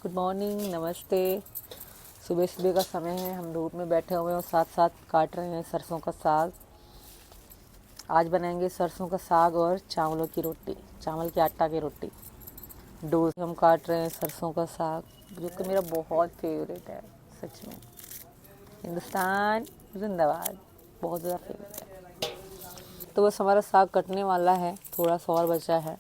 Good morning, नमस्ते। सुबह सुबह का समय है, हम धूप में बैठे हुए हैं और साथ साथ काट रहे हैं सरसों का साग। आज बनाएंगे सरसों का साग और चावलों की रोटी, चावल के आटा की रोटी। डो हम काट रहे हैं सरसों का साग, जो कि मेरा बहुत फेवरेट है। सच में हिंदुस्तान जिंदाबाद, बहुत ज़्यादा फेवरेट है। तो बस हमारा साग कटने वाला है, थोड़ा सा और बचा है।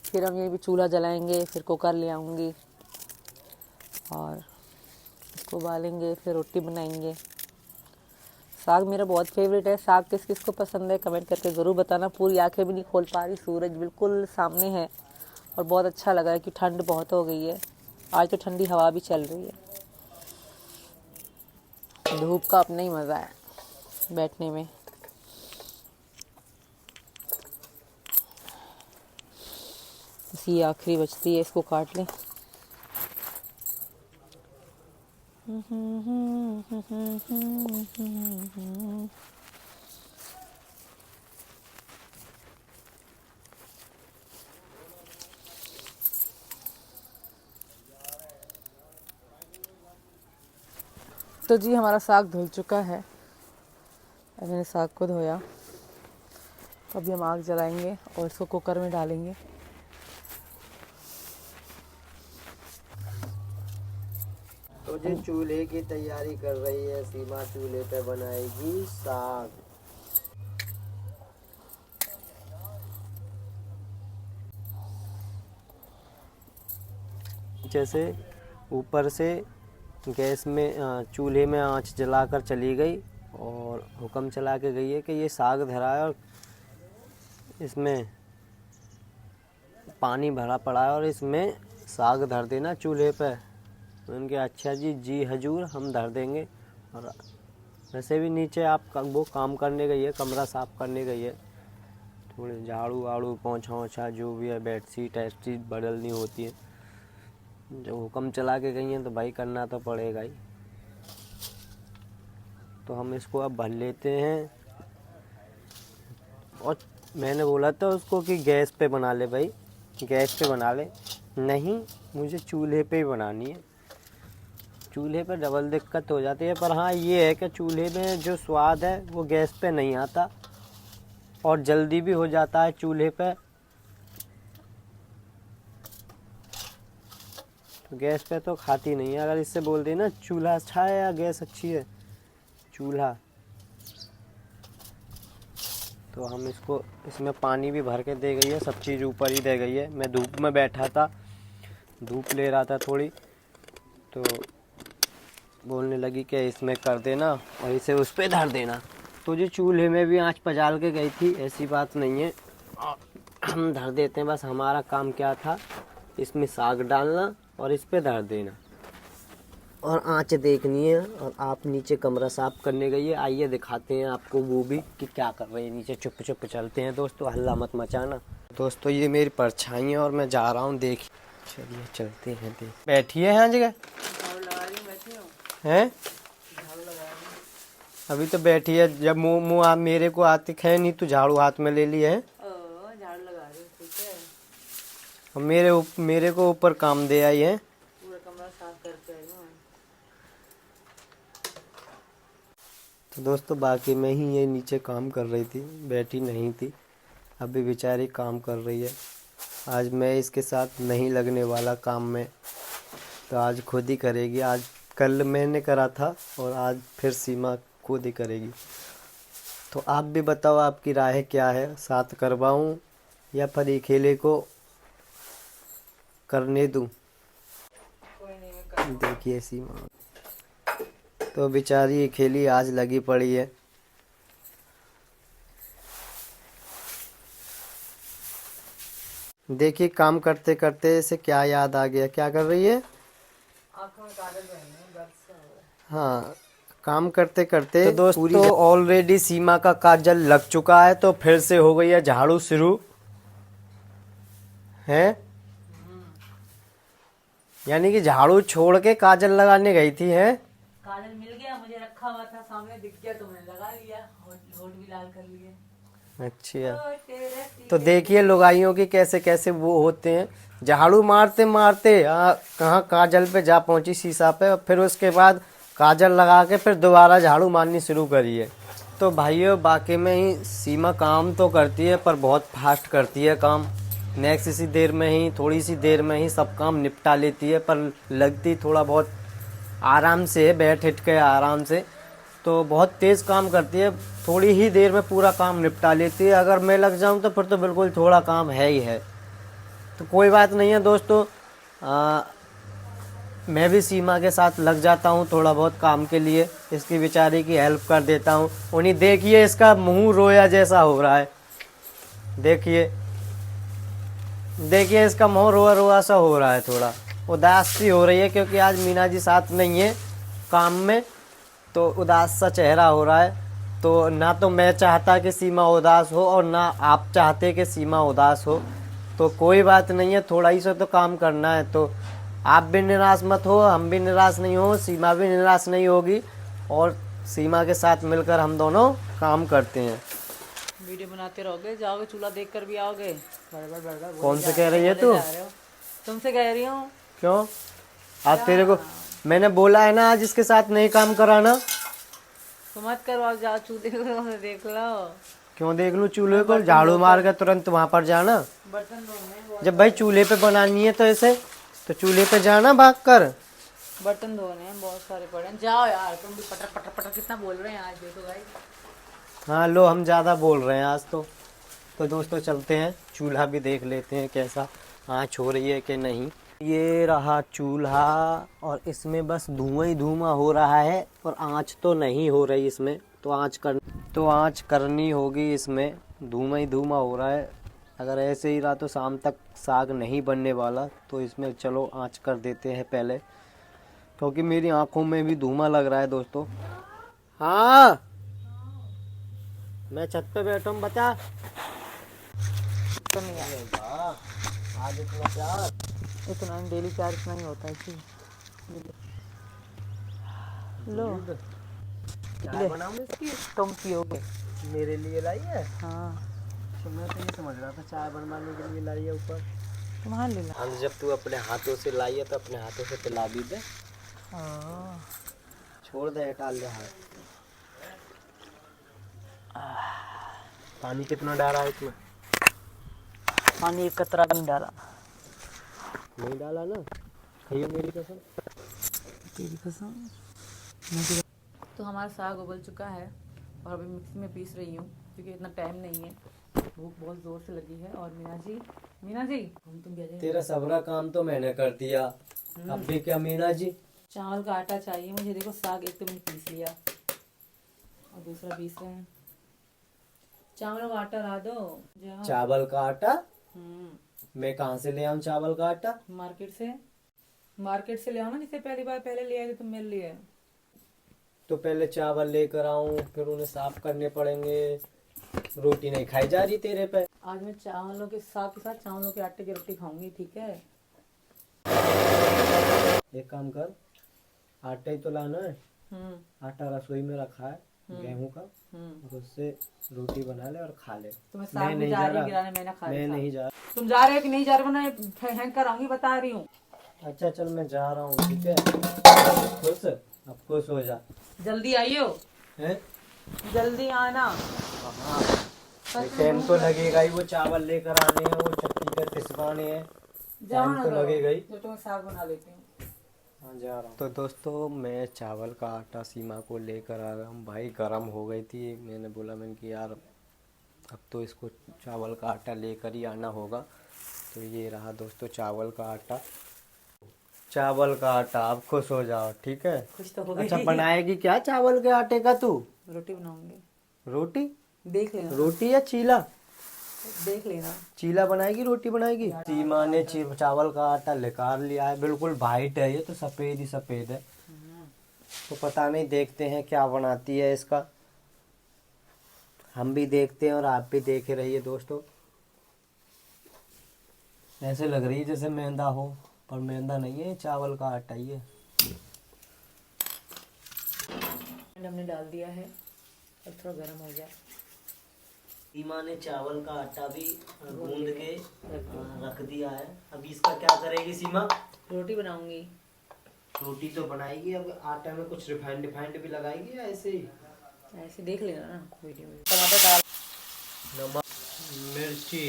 फिर हम ये भी चूल्हा जलाएंगे, फिर कुकर ले आऊँगी और इसको उबालेंगे, फिर रोटी बनाएंगे। साग मेरा बहुत फेवरेट है। साग किस किस को पसंद है कमेंट करके ज़रूर बताना। पूरी आंखें भी नहीं खोल पा रही, सूरज बिल्कुल सामने है और बहुत अच्छा लगा है कि ठंड बहुत हो गई है। आज तो ठंडी हवा भी चल रही है। धूप का अपना ही मज़ा है बैठने में। इसी आखिरी बचती है, इसको काट लें। तो जी हमारा साग धुल चुका है। मैंने साग को धोया, तो अभी हम आग जलाएंगे और इसको कुकर में डालेंगे। तो जी चूल्हे की तैयारी कर रही है सीमा, चूल्हे पे बनाएगी साग। जैसे ऊपर से गैस में चूल्हे में आंच जलाकर चली गई और हुक्म चला के गई है कि ये साग धरा है और इसमें पानी भरा पड़ा है और इसमें साग धर देना चूल्हे पे। उनके अच्छा जी जी हजूर, हम धर देंगे। और वैसे भी नीचे आप वो काम करने गई है, कमरा साफ़ करने गई है, थोड़े झाड़ू वाड़ू पोंछा ओछा जो भी है, बेडशीट शीट बदलनी होती है। जब हुक्म चला के गई हैं तो भाई करना तो पड़ेगा ही। तो हम इसको अब भर लेते हैं। और मैंने बोला था उसको कि गैस पे बना ले भाई, गैस पे बना ले। नहीं, मुझे चूल्हे पे ही बनानी है। चूल्हे पे डबल दिक्कत हो जाती है, पर हाँ ये है कि चूल्हे में जो स्वाद है वो गैस पे नहीं आता और जल्दी भी हो जाता है चूल्हे पे। तो गैस पे तो खाती नहीं है। अगर इससे बोल देना चूल्हा अच्छा है या गैस अच्छी है, चूल्हा। तो हम इसको, इसमें पानी भी भर के दे गई है, सब चीज़ ऊपर ही दे गई है। मैं धूप में बैठा था, धूप ले रहा था थोड़ी, तो बोलने लगी कि इसमें कर देना और इसे उस पर धर देना। तो जो चूल्हे में भी आंच पजाल के गई थी, ऐसी बात नहीं है, हम धर देते हैं। बस हमारा काम क्या था, इसमें साग डालना और इस पर धर देना और आंच देखनी है। और आप नीचे कमरा साफ करने गई है, आइए दिखाते हैं आपको वो भी कि क्या कर रहे हैं नीचे। चुप चुप चलते हैं दोस्तों, हल्ला मत मचाना। दोस्तों ये मेरी परछाई है और मैं जा रहा हूँ, देख। चलिए चलते हैं। देख बैठिए हैं जगह हैं, अभी तो बैठी है। जब मुँह आप मेरे को आते खे नहीं तो झाड़ू हाथ में ले लिए है, झाड़ू लगा रहे हो, ठीक है। और मेरे को ऊपर काम दे आई है। पूरा कमरा साफ करके आई हूँ। तो दोस्तों बाकी मैं ही ये नीचे काम कर रही थी, बैठी नहीं थी। अभी बेचारी काम कर रही है। आज मैं इसके साथ नहीं लगने वाला काम में, तो आज खुद ही करेगी। आज कल मैंने करा था और आज फिर सीमा खुद ही करेगी। तो आप भी बताओ आपकी राय क्या है, साथ करवाऊं या फिर अकेले को करने दूं। देखिए सीमा तो बेचारी अकेली आज लगी पड़ी है। देखिए काम करते करते इसे क्या याद आ गया, क्या कर रही है। आँखों में काजल पहननी है, दर्द से हो रहा हाँ, काम करते करते तो दोस्तों ऑलरेडी सीमा का काजल लग चुका है, तो फिर से हो गई है झाड़ू शुरू है। यानी कि झाड़ू छोड़ के काजल लगाने गई थी है। काजल मिल गया, मुझे रखा हुआ था सामने, दिख गया तो मैंने लगा लिया, होठ भी लाल कर लिए। अच्छा, तो देखिए लुगाइयों की कैसे कैसे वो होते हैं। झाड़ू मारते मारते कहाँ काजल पे जा पहुंची, शीशा पे, और फिर उसके बाद काजल लगा के फिर दोबारा झाड़ू मारनी शुरू करी है। तो भाइयों वाकई में ही सीमा काम तो करती है पर बहुत फास्ट करती है काम। नेक्स्ट इसी देर में ही, थोड़ी सी देर में ही सब काम निपटा लेती है, पर लगती थोड़ा बहुत आराम से है, बैठ हिट के आराम से। तो बहुत तेज़ काम करती है, थोड़ी ही देर में पूरा काम निपटा लेती है। अगर मैं लग जाऊं तो फिर तो बिल्कुल थोड़ा काम है ही है। तो कोई बात नहीं है दोस्तों, मैं भी सीमा के साथ लग जाता हूँ थोड़ा बहुत काम के लिए, इसकी बेचारी की हेल्प कर देता हूँ। उन्हीं देखिए इसका मुंह रोया जैसा हो रहा है, देखिए देखिए इसका मुंह रोआ रोआ सा हो रहा है, थोड़ा उदास सी हो रही है क्योंकि आज मीना जी साथ नहीं है काम में, तो उदास सा चेहरा हो रहा है। तो ना तो मैं चाहता कि सीमा उदास हो और ना आप चाहते कि सीमा उदास हो, तो कोई बात नहीं है, थोड़ा ही सा तो काम करना है। तो आप भी निराश मत हो, हम भी निराश नहीं हो, सीमा भी निराश नहीं होगी, और सीमा के साथ मिलकर हम दोनों काम करते हैं। वीडियो बनाते रहोगे, जाओगे चूल्हा देख कर भी आओगे। बड़बड़ बड़बड़ कौन से कह रही है तू? तुमसे कह रही हूँ। क्यों? आज तेरे को मैंने बोला है ना आज इसके साथ नहीं काम कराना। तो मत करो, आप जाओ चूल्हे को देख लो। क्यों देख लूं चूल्हे को? झाड़ू मार के तुरंत वहां पर जाना। बर्तन धोने, जब भाई चूल्हे पे बनानी है तो ऐसे तो चूल्हे पे जाना भाग कर। बर्तन धोने हैं, बहुत सारे पड़े हैं। जाओ यार, तुम भी पटर पटर पटर कितना बोल रहे हैं आज, देखो भाई। हाँ लो, हम ज्यादा बोल रहे हैं आज तो दोस्तों चलते हैं, चूल्हा भी देख लेते हैं कैसा आँच हो रही है कि नहीं। ये रहा चूल्हा, और इसमें बस धुआं ही धुआं हो रहा है और आँच तो नहीं हो रही इसमें। तो आँच करनी होगी इसमें, धुआं ही धुआं हो रहा है। अगर ऐसे ही रहा तो शाम तक साग नहीं बनने वाला, तो इसमें चलो आँच कर देते हैं पहले, क्योंकि मेरी आंखों में भी धुआं लग रहा है दोस्तों। हाँ मैं छत पे बैठा हूँ, बता। तो नहीं यार, आज इतना प्यार, इतना डेली चार्ज इतना ही होता है जी। लो चाय बनाऊँ इसकी? तुम पियोगे? मेरे लिए लाई है? हाँ, तो मैं तो ये समझ रहा था चाय बनवाने के लिए लाई है ऊपर। तुम्हारे लिए। हाँ, जब तू अपने हाथों से लाई है तो अपने हाथों से पिला भी दे। हाँ, छोड़ दे, टाल दे हाथ। पानी कितना डाला है इसमें? पानी एक कतरा नहीं डाला। नहीं डाला ना? खाइए मेरी कसम। तेरी कसम। तो हमारा साग उबल चुका है और अभी मिक्सी में पीस रही हूँ क्योंकि इतना टाइम नहीं है, भूख बहुत ज़ोर से लगी है। और मीना जी तुम क्या तेरा सबरा काम तो मैंने कर दिया, अब भी क्या मीना जी? चावल का आटा चाहिए मुझे। देखो साग एक तो मैंने पीस लिया और दूसरा पीस रहे हैं। चावल का आटा ला दो। चावल का आटा? मैं कहाँ से ले आऊँ चावल का आटा? मार्केट से ले आओ ना, जिसे पहली बार पहले ले आए थे तुम मेरे लिए। तो पहले चावल लेकर आऊं, फिर उन्हें साफ करने पड़ेंगे। रोटी नहीं खाई जा रही तेरे पे। आज मैं चावलों के साग के साथ चावलों के आटे की रोटी खाऊंगी, ठीक है? एक काम कर, आटा ही तो लाना है। आटा रसोई में रखा है गेहूं का, और उससे रोटी बना ले और खा ले। तुम्हें साग भी जा रही गिराने, मैंने खा मैं नहीं जा। तुम जा रहे हो कि नहीं जा रहे हो? मैं हैंग कराऊंगी, बता रही हूँ। अच्छा चल मैं जा रहा हूँ, ठीक है? खुश? अब खुश हो जा। जल्दी आइयो। हैं? जल्दी आना। टाइम तो लगेगा ही, वो चावल लेकर आने हैं, वो चक्की पे पिसवाने हैं, टाइम तो लगेगा ही। तो मैं साग बना लेती हूँ। हाँ जा रहा हूँ। तो दोस्तों मैं चावल का आटा सीमा को लेकर आ रहा हूँ। भाई गर्म हो गई थी, मैंने बोला कि यार अब तो इसको चावल का आटा लेकर ही आना होगा। तो ये रहा दोस्तों चावल का आटा। आप खुश हो जाओ, ठीक है? खुश तो हो गई। अच्छा बनाएगी क्या चावल के आटे का तू? रोटी बनाऊंगी। रोटी? देख लेना। रोटी या चीला? देख लेना। चीला बनाएगी, रोटी बनाएगी? सीमा ने चावल का आटा लेकर लिया है, बिल्कुल वाइट है, ये तो सफेद ही सफेद है। तो पता नहीं, देखते हैं क्या बनाती है इसका। हम भी देखते हैं और आप भी देखे रहिए दोस्तों। ऐसे लग रही है जैसे मैदा हो, पर मैदा नहीं है, चावल का आटा ही है। हमने डाल दिया है और थोड़ा गर्म हो जाए। सीमा ने चावल का आटा भी गूंद के रख दिया है। अभी इसका क्या करेगी सीमा? रोटी बनाऊंगी। रोटी तो बनाएगी, अब आटे में कुछ रिफाइंड भी लगाएगी या ऐसे ही? ऐसे देख लेना ना वीडियो में। टमाटर डाल, नमक, मिर्ची,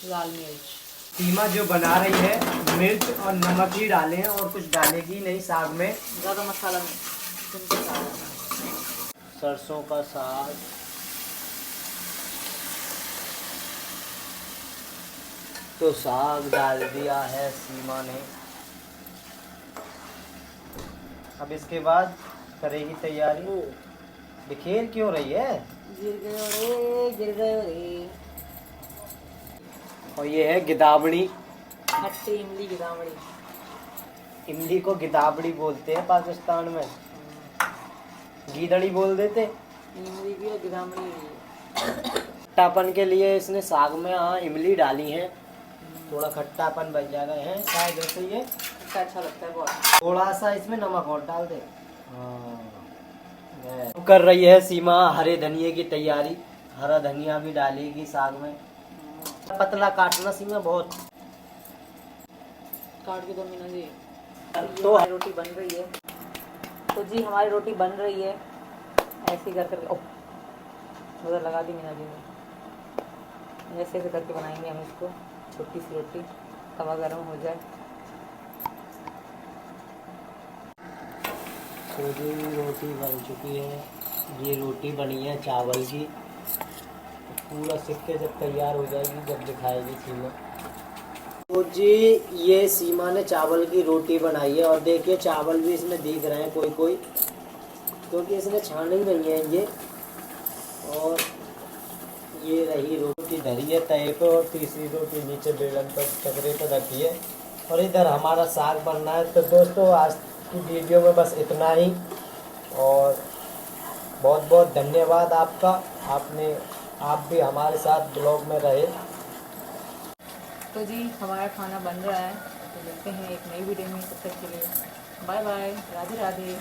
लाल मिर्च। सीमा जो बना रही है मिर्च और नमक ही डाले हैं और कुछ डालेगी नहीं साग में। ज़्यादा मसाला नहीं, सिंपल साग है। सरसों का साग, तो साग डाल दिया है सीमा ने। अब इसके बाद करेगी तैयारी। बिखेर क्यों रही है? गिर गए रे, गिर गए रे। और ये है गिदावड़ी। खट्टी इमली की दामड़ी। इमली को गिदावड़ी बोलते हैं पाकिस्तान में, गीदड़ी बोल देते। इमली भी और गिदामड़ी भी। खट्टापन के लिए इसने साग में इमली डाली है, थोड़ा खट्टापन बन जाएगा है शायद, जैसे ये अच्छा लगता है बहुत। थोड़ा सा इसमें नमक और डाल दे। कर रही है सीमा हरे धनिये की तैयारी, हरा धनिया भी डालेगी साग में। पतला काटना सीमा बहुत। काट के दो मीना जी। तो हमारी रोटी बन रही है। तो जी हमारी रोटी बन रही है, ऐसे कर करके। ओह, नजर लगा दी मीना जी ने। ऐसे ऐसे करके बनाएंगे हम इसको, छोटी सी रोटी। तवा गर्म हो जाए। तो जी रोटी बन चुकी है, ये रोटी बनी है चावल की। पूरा सिक्के जब तैयार हो जाएगी जब दिखाएगी सीमा। तो जी ये सीमा ने चावल की रोटी बनाई है और देखिए चावल भी इसमें दिख रहे हैं कोई कोई, क्योंकि इसने छानी नहीं है ये। और ये रही रोटी धरी है तवे पे और तीसरी रोटी नीचे बेलन पर चकरे पर रखी है। और इधर हमारा साग बनना है। तो दोस्तों आज की वीडियो में बस इतना ही, और बहुत बहुत धन्यवाद आपका। आप भी हमारे साथ ब्लॉग में रहे। तो जी हमारा खाना बन रहा है, तो मिलते हैं एक नई वीडियो में। तब तक के लिए बाय बाय, राधे राधे।